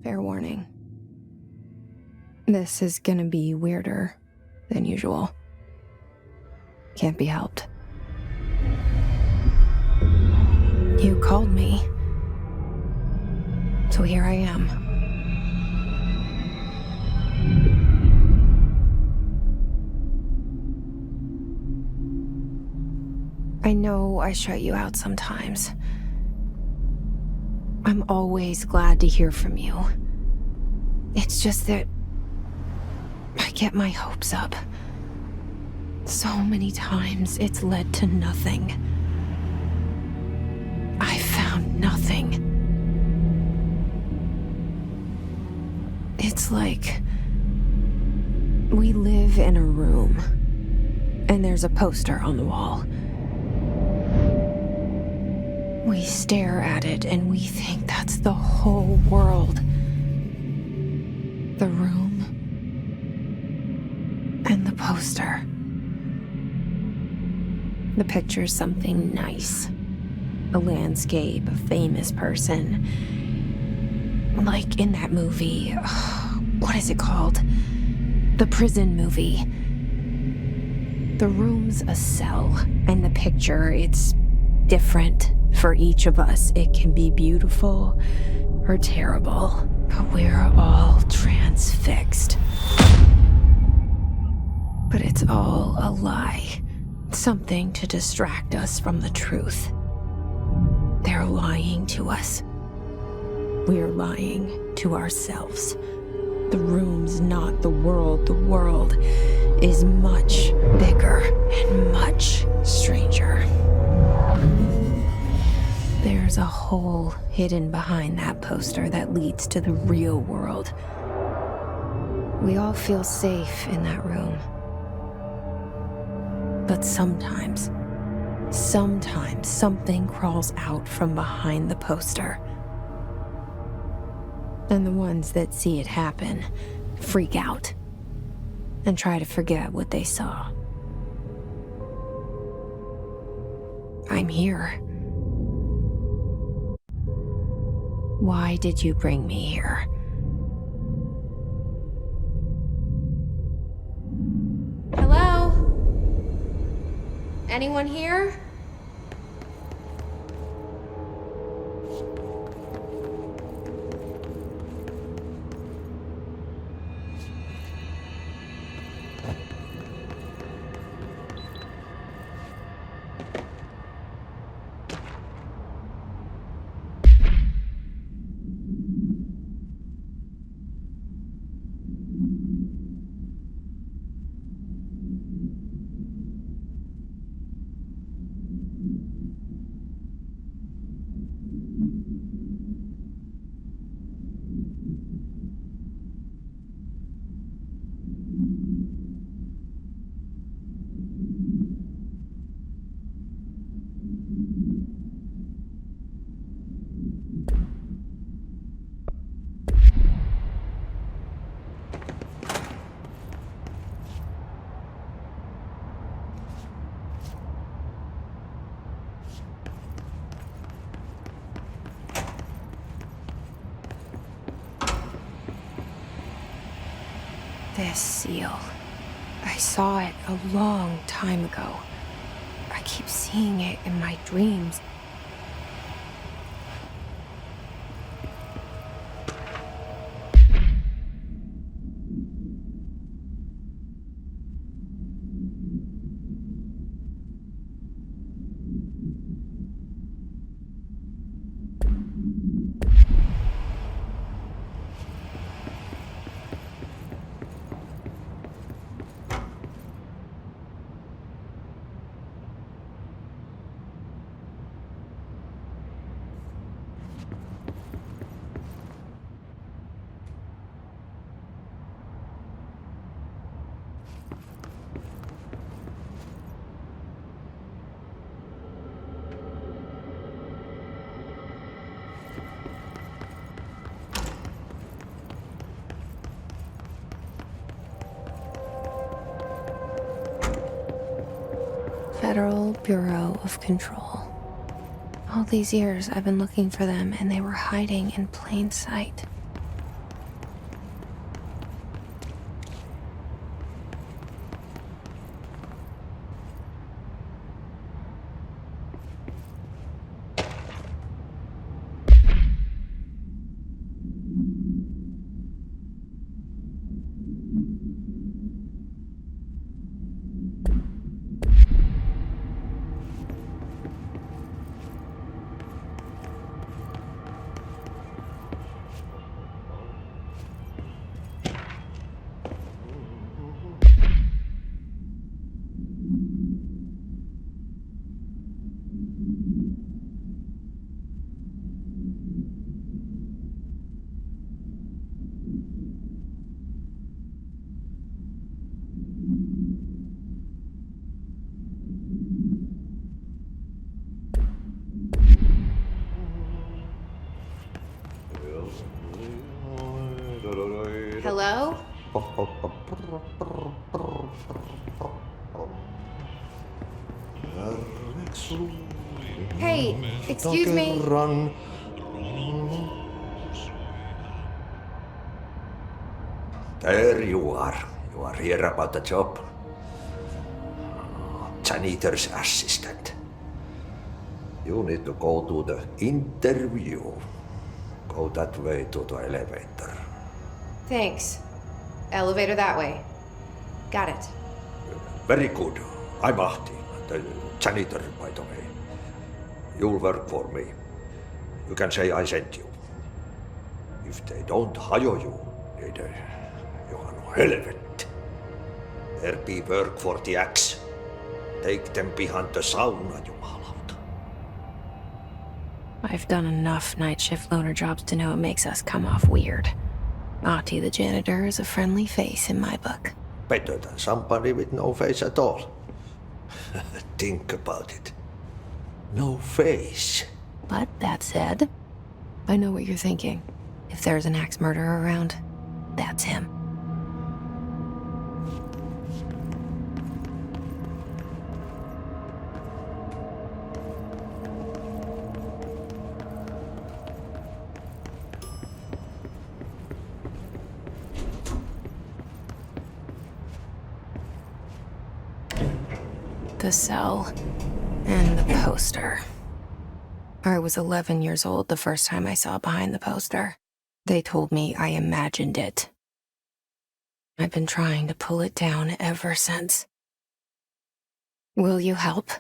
Fair warning. This is gonna be weirder than usual. Can't be helped. You called me. So here I am. I know I shut you out sometimes. I'm always glad to hear from you. It's just that I get my hopes up. So many times it's led to nothing. I found nothing. It's like we live in a room and there's a poster on the wall. We stare at it and we think that's the whole world. The room and the poster. The picture's something nice. A landscape, a famous person. Like in that movie, what is it called? The prison movie. The room's a cell, and the picture, it's different for each of us. It can be beautiful or terrible, but we're all transfixed. But it's all a lie. Something to distract us from the truth. They're lying to us. We're lying to ourselves. The room's not the world. The world is much bigger and much stranger. There's a hole hidden behind that poster that leads to the real world. We all feel safe in that room. But sometimes something crawls out from behind the poster. And the ones that see it happen freak out and try to forget what they saw. I'm here. Why did you bring me here? Hello? Anyone here? This seal. I saw it a long time ago. I keep seeing it in my dreams. Federal Bureau of Control. All these years I've been looking for them and they were hiding in plain sight. Hello? Hey, excuse me. There you are. You are here about the job. Janitor's assistant. You need to go to the interview. Go that way to the elevator. Thanks. Elevator that way. Got it. Very good. I'm Ahti, the janitor, by the way. You'll work for me. You can say I sent you. If they don't hire you, you are no relevant. There be work for the axe. Take them behind the sauna, jumalauta. I've done enough night shift loner jobs to know it makes us come off weird. Ahti the janitor is a friendly face in my book. Better than somebody with no face at all. Think about it. No face. But that said, I know what you're thinking. If there's an axe murderer around, that's him. The cell and the poster. I was 11 years old the first time I saw behind the poster. They told me I imagined it. I've been trying to pull it down ever since. Will you help?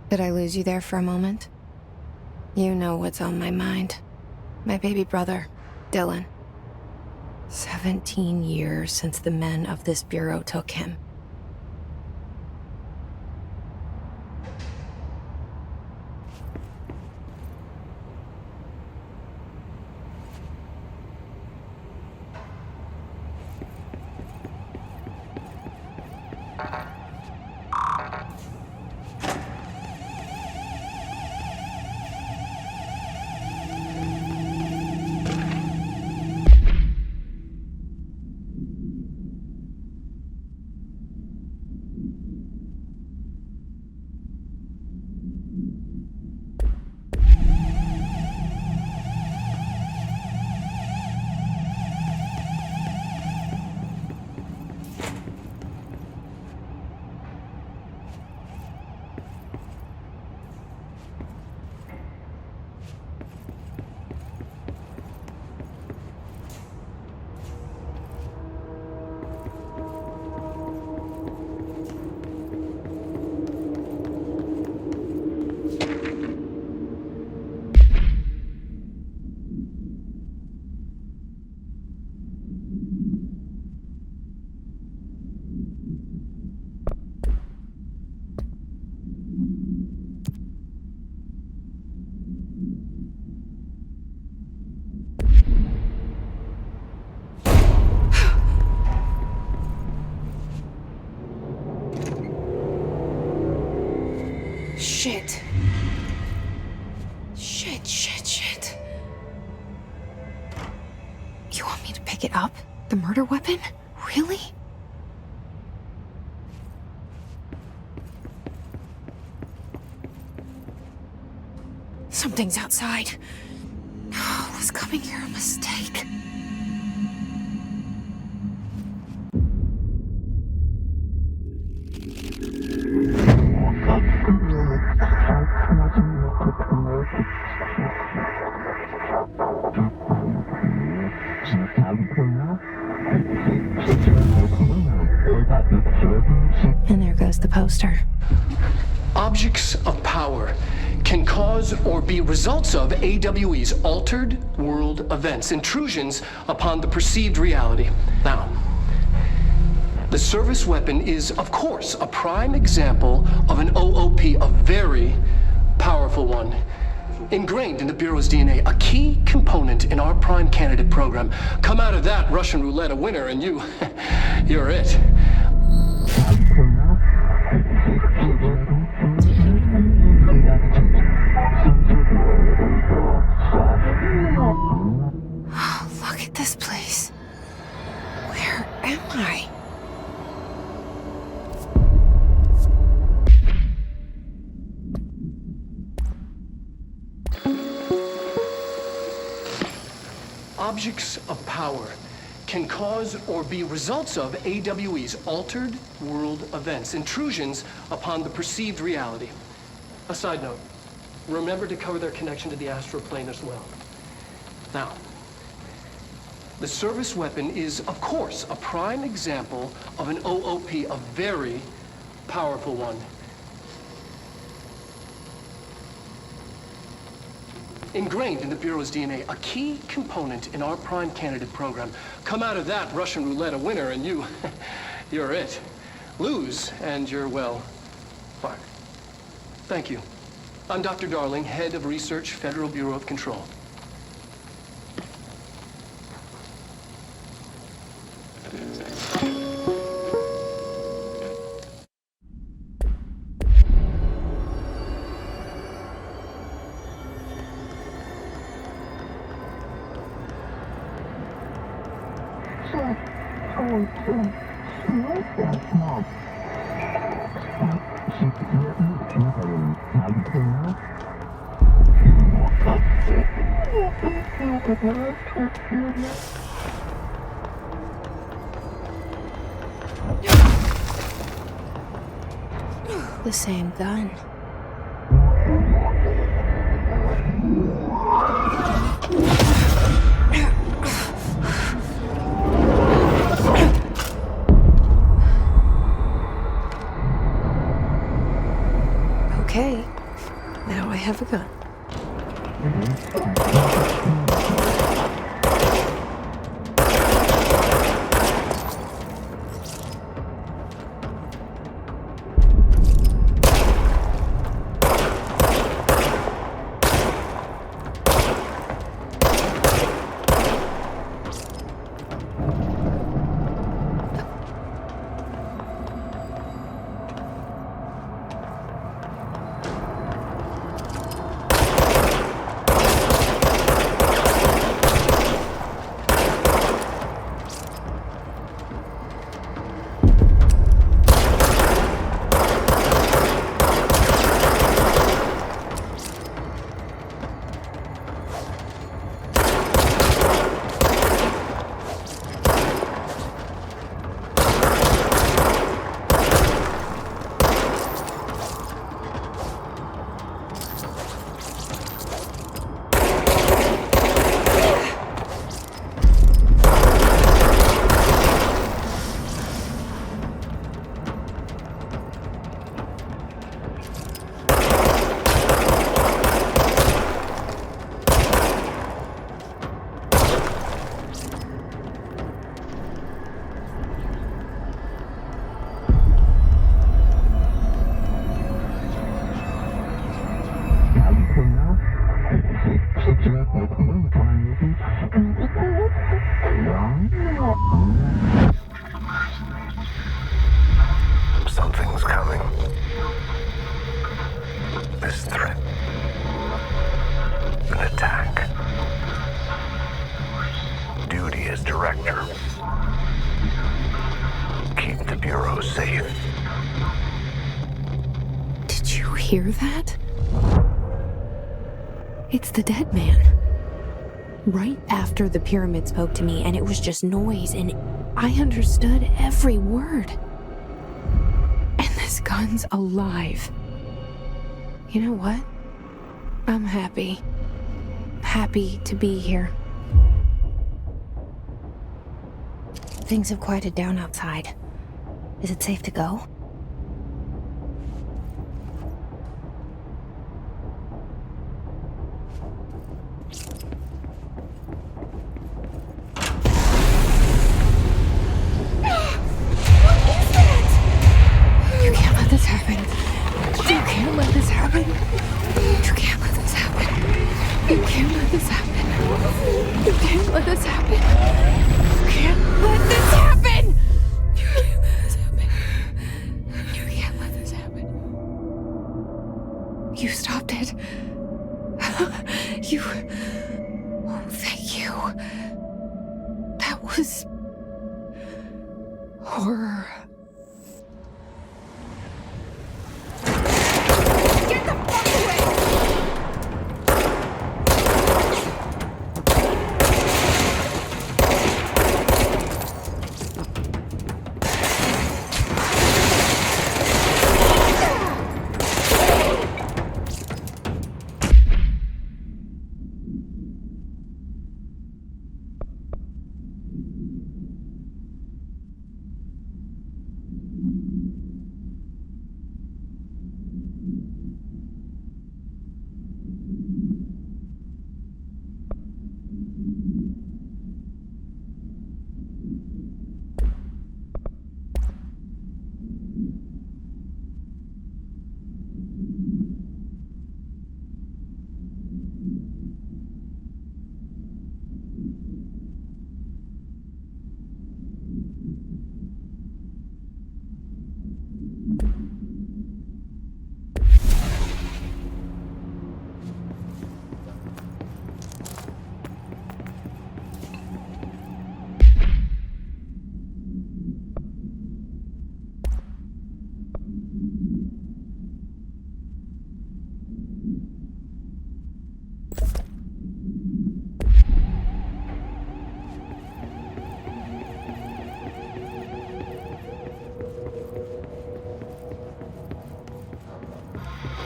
Did I lose you there for a moment? You know what's on my mind. My baby brother, Dillan. 17 years since the men of this bureau took him. Shit. Shit. You want me to pick it up? The murder weapon? Really? Something's outside. Was coming here a mistake? And there goes the poster. Objects of power can cause or be results of AWE's altered world events, intrusions upon the perceived reality. Now, the service weapon is, of course, a prime example of an OOP, a very powerful one, ingrained in the Bureau's DNA, a key component in our prime candidate program. Come out of that Russian roulette a winner, and you're it. Look at this place. Where am I? Objects of power can cause or be results of AWE's altered world events, intrusions upon the perceived reality. A side note, remember to cover their connection to the astral plane as well. Now, the service weapon is, of course, a prime example of an OOP, a very powerful one. Ingrained in the Bureau's DNA, a key component in our prime candidate program. Come out of that Russian roulette a winner, and you're it. Lose, and you're, well, fired. Thank you. I'm Dr. Darling, Head of Research, Federal Bureau of Control. The same gun. Okay, now I have a gun. Something's coming. This threat. An attack. Duty as director. Keep the Bureau safe. Did you hear that? It's the dead man. Right after the pyramid spoke to me, and it was just noise, and I understood every word. And this gun's alive. You know what? I'm happy. Happy to be here. Things have quieted down outside. Is it safe to go? You stopped it. You... Oh, thank you. That was... horror. Get the fuck away!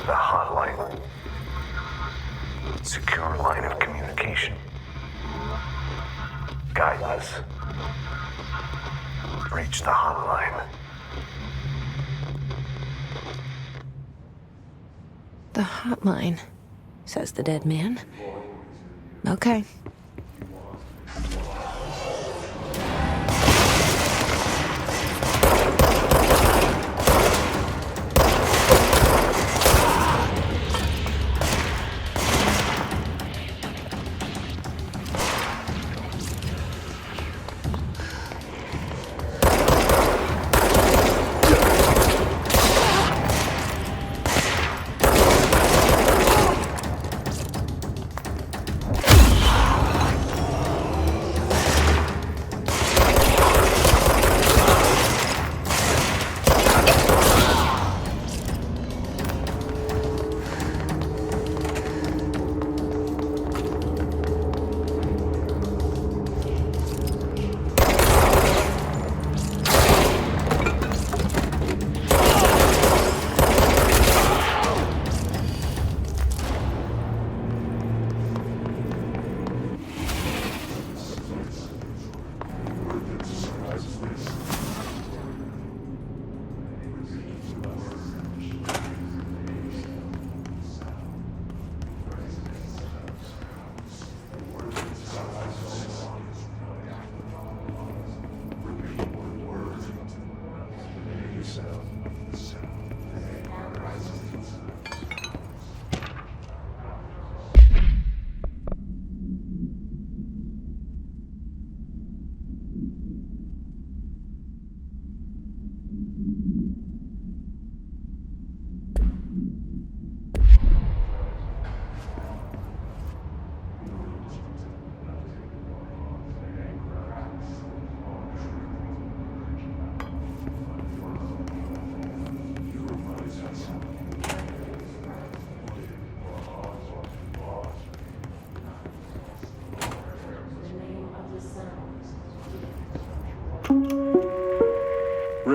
The hotline. Secure line of communication. Guidance. Reach the hotline. The hotline, says the dead man. Okay.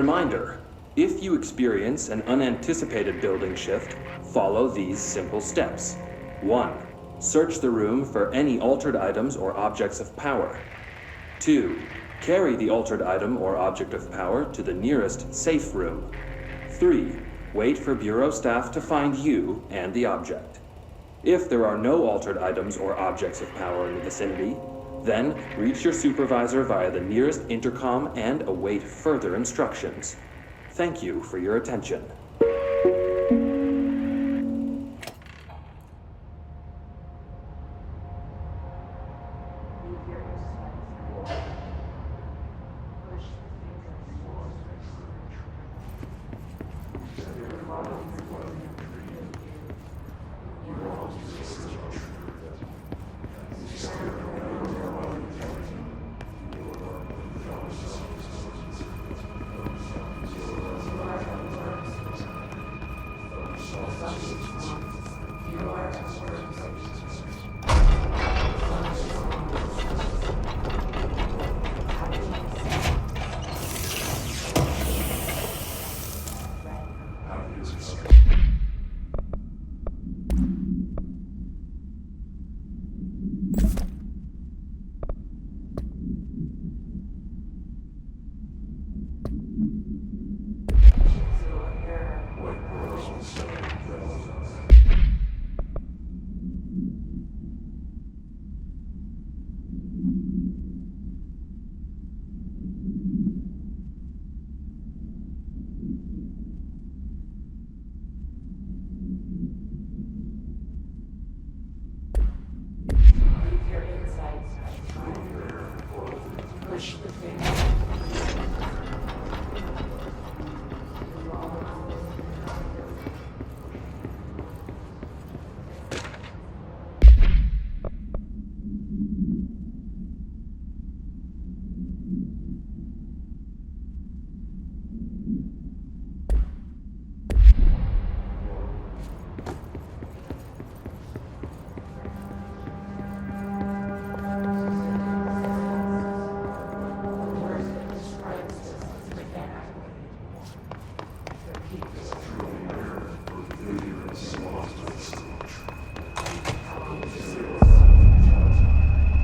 Reminder, if you experience an unanticipated building shift, follow these simple steps. 1. Search the room for any altered items or objects of power. 2. Carry the altered item or object of power to the nearest safe room. 3. Wait for Bureau staff to find you and the object. If there are no altered items or objects of power in the vicinity, then reach your supervisor via the nearest intercom and await further instructions. Thank you for your attention.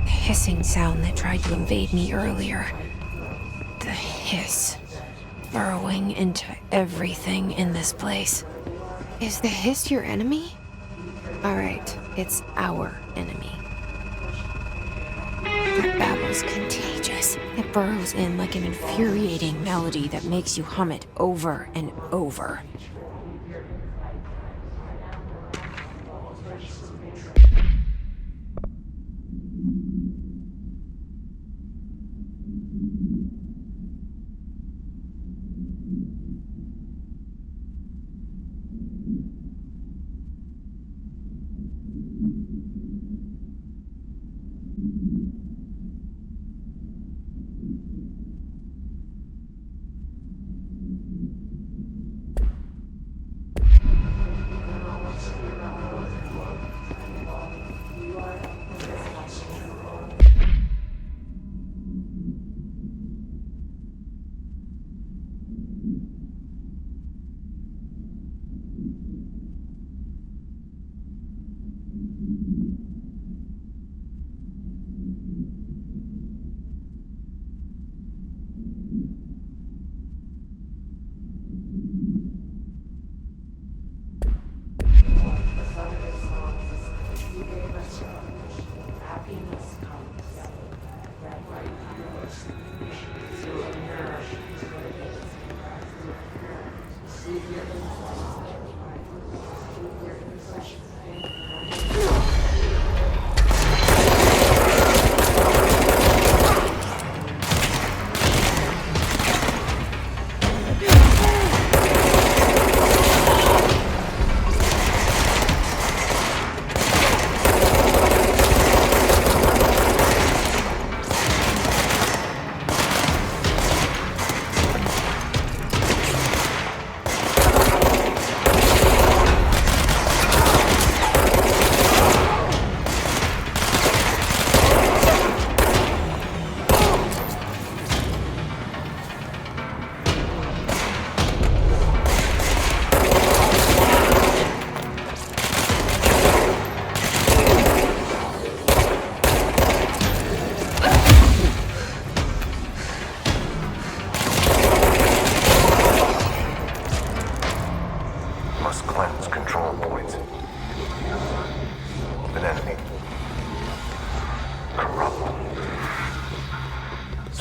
Hissing sound that tried to invade me earlier. The hiss. Burrowing into everything in this place. Is the hiss your enemy? Alright, it's our enemy. That babble's contagious. It burrows in like an infuriating melody that makes you hum it over and over.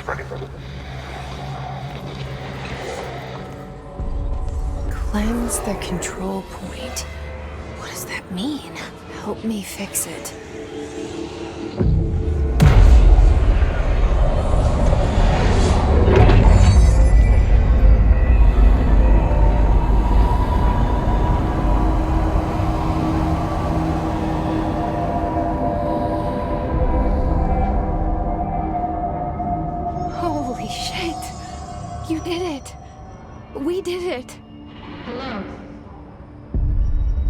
ready. Cleanse the control point. What does that mean? Help me fix it. Holy shit! You did it! We did it! Hello?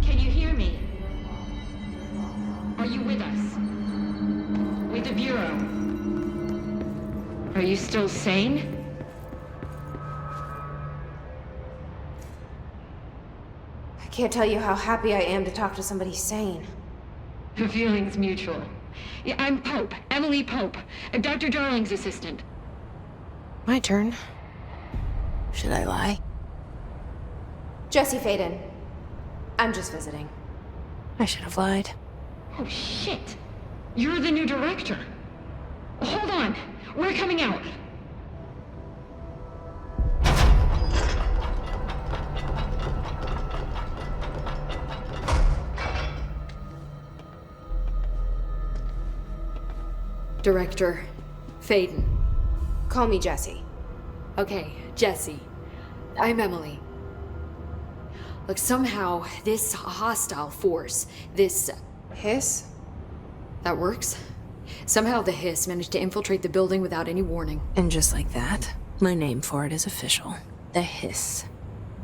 Can you hear me? Are you with us? With the Bureau? Are you still sane? I can't tell you how happy I am to talk to somebody sane. The feeling's mutual. Yeah, I'm Pope, Emily Pope, Dr. Darling's assistant. My turn. Should I lie? Jessi Feyden. I'm just visiting. I should have lied. Oh, shit. You're the new director. Hold on. We're coming out. Director Feyden. Call me Jesse. Okay, Jesse. I'm Emily. Look, somehow this hostile force, this... Hiss? that works? Somehow the hiss managed to infiltrate the building without any warning. And just like that, my name for it is official. The hiss.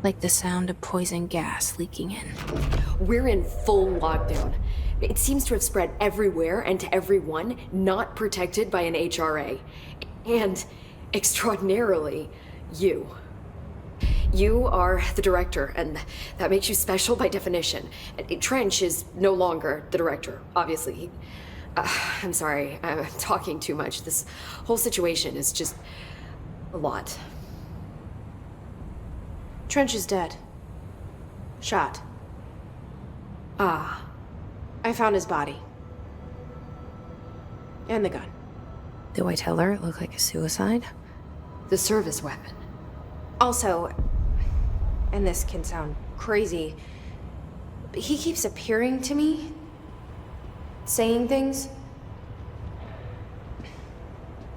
Like the sound of poison gas leaking in. We're in full lockdown. It seems to have spread everywhere and to everyone not protected by an HRA. And, extraordinarily, you. You are the director, and that makes you special by definition. Trench is no longer the director, obviously. I'm sorry, I'm talking too much. This whole situation is just a lot. Trench is dead. Shot. Ah. I found his body. And the gun. Do I tell her it looked like a suicide? The service weapon. Also, and this can sound crazy, but he keeps appearing to me, saying things.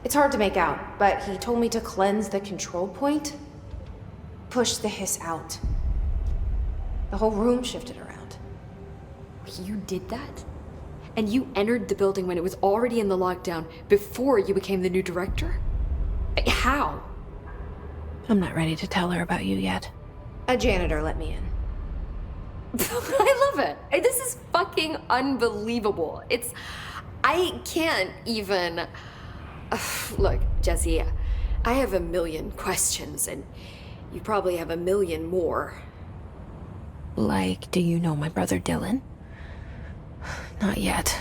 It's hard to make out, but he told me to cleanse the control point, push the hiss out. The whole room shifted around. You did that? And you entered the building when it was already in the lockdown before you became the new director? How? I'm not ready to tell her about you yet. A janitor let me in. I love it. This is fucking unbelievable. I can't even... Look, Jesse, I have a million questions, and you probably have a million more. Like, do you know my brother Dillan? Not yet.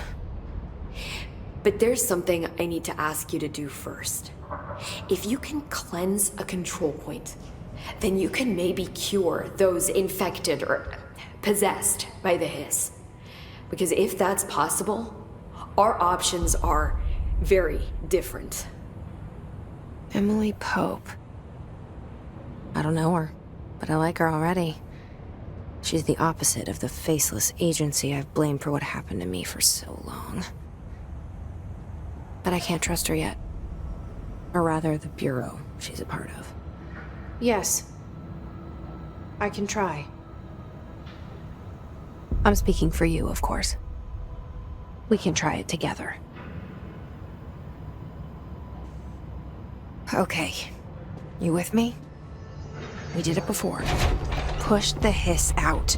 But there's something I need to ask you to do first. If you can cleanse a control point, then you can maybe cure those infected or possessed by the hiss. Because if that's possible, our options are very different. Emily Pope. I don't know her, but I like her already. She's the opposite of the faceless agency I've blamed for what happened to me for so long. But I can't trust her yet. Or rather, the Bureau she's a part of. Yes. I can try. I'm speaking for you, of course. We can try it together. Okay. You with me? We did it before. Push the hiss out.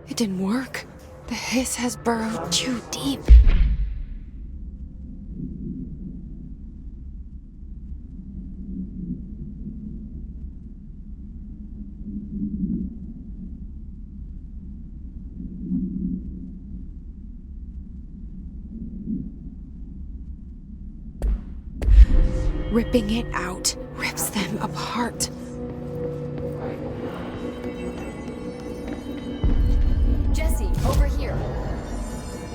It didn't work. The hiss has burrowed too deep. Ripping it out rips them apart. Jesse, over here.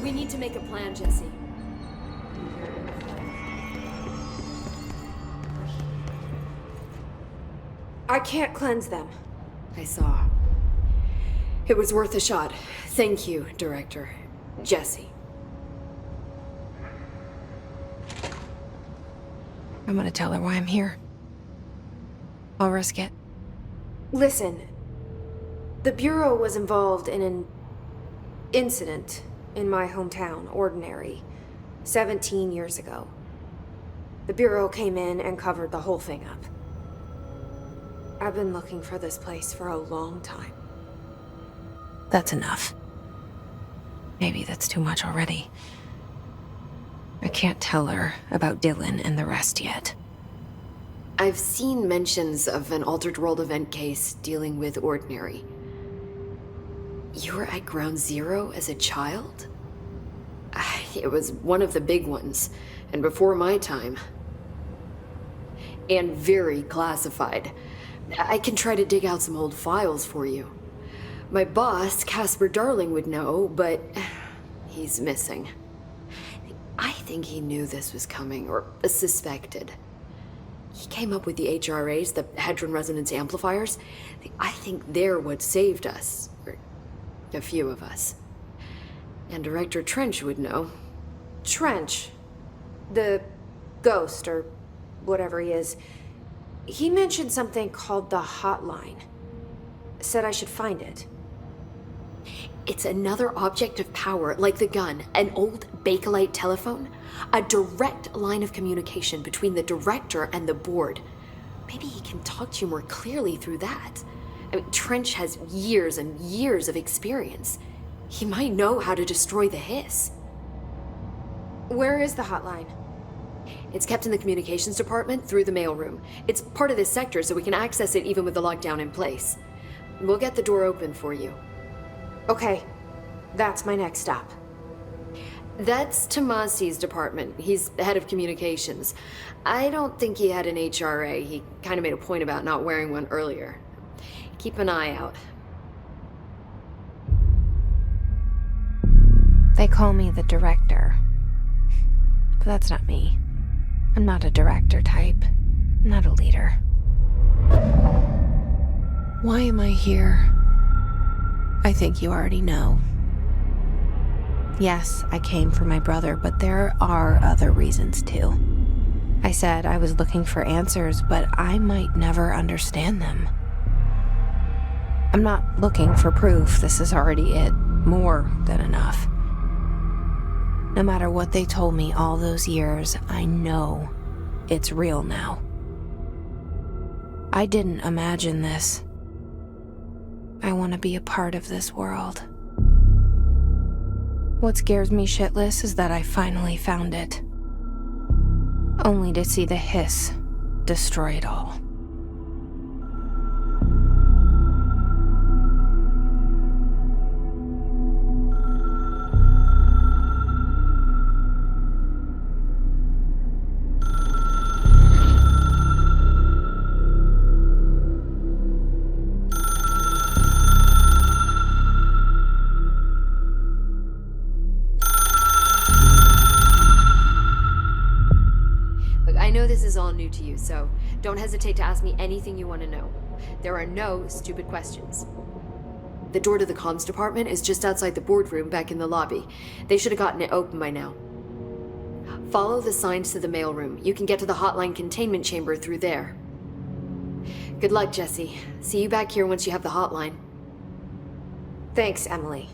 We need to make a plan, Jesse. I can't cleanse them. I saw. It was worth a shot. Thank you, Director. Jesse. I'm gonna tell her why I'm here. I'll risk it. Listen, the Bureau was involved in an incident in my hometown, Ordinary, 17 years ago. The Bureau came in and covered the whole thing up. I've been looking for this place for a long time. That's enough. Maybe that's too much already. I can't tell her about Dillan and the rest yet. I've seen mentions of an Altered World event case dealing with Ordinary. You were at Ground Zero as a child? It was one of the big ones, and before my time. And very classified. I can try to dig out some old files for you. My boss, Casper Darling, would know, but he's missing. I think he knew this was coming, or suspected. He came up with the HRAs, the Hadron Resonance Amplifiers. I think they're what saved us. Or a few of us. And Director Trench would know. Trench, the ghost, or whatever he is, he mentioned something called the Hotline. Said I should find it. It's another object of power, like the gun, an old Bakelite telephone, a direct line of communication between the director and the board. Maybe he can talk to you more clearly through that. I mean, Trench has years and years of experience. He might know how to destroy the hiss. Where is the hotline? It's kept in the communications department through the mailroom. It's part of this sector, so we can access it even with the lockdown in place. We'll get the door open for you. Okay, that's my next stop. That's Tomasi's department. He's the head of communications. I don't think he had an HRA. He kind of made a point about not wearing one earlier. Keep an eye out. They call me the director. But that's not me. I'm not a director type. I'm not a leader. Why am I here? I think you already know. Yes, I came for my brother, but there are other reasons too. I said I was looking for answers, but I might never understand them. I'm not looking for proof. This is already it. More than enough. No matter what they told me all those years, I know it's real now. I didn't imagine this. I want to be a part of this world. What scares me shitless is that I finally found it. Only to see the hiss destroy it all. This is all new to you, so don't hesitate to ask me anything you want to know. There are no stupid questions. The door to the comms department is just outside the boardroom back in the lobby. They should have gotten it open by now. Follow the signs to the mailroom. You can get to the hotline containment chamber through there. Good luck, Jesse. See you back here once you have the hotline. Thanks, Emily.